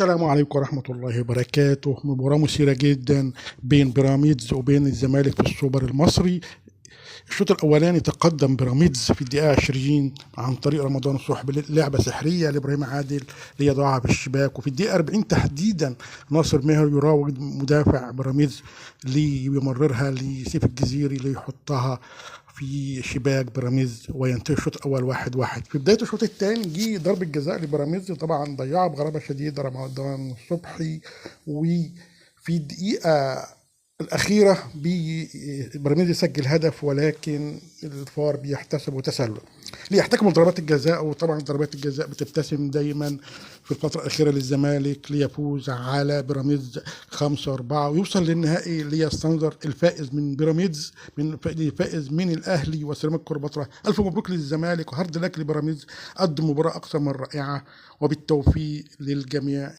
السلام عليكم ورحمة الله وبركاته. مباراة مثيرة جدا بين بيراميدز وبين الزمالك في السوبر المصري. الشوط الأولاني تقدم بيراميدز في الدقيقة 20 عن طريق رمضان صبحي بلعبة سحرية لإبراهيم عادل ليضعها بالشباك، وفي الدقيقة 40 تحديدا ناصر ماهر يراوغ مدافع بيراميدز ليمررها لسيف الجزيري ليحطها في شباك بيراميدز وينتهي الشوط الاول 1-1. في بدايه الشوط الثاني جه ضربه جزاء لبيراميدز، طبعا ضيعها بغرابه شديده رمضان صبحي، وفي الدقيقه الأخيرة بيراميدز يسجل هدف، ولكن الفار بيحتسبه تسلل ليحتكموا ضربات الجزاء. وطبعا ضربات الجزاء بتبتسم دايما في الفترة الأخيرة للزمالك ليفوز على بيراميدز 5-4 ويوصل للنهائي ليستنظر الفائز من بيراميدز الفائز من الأهلي وسيراميكا كليوباترا. ألف مبروك للزمالك وهارد لك لبيراميدز، قدم مباراة أكثر من رائعة وبالتوفيق للجميع.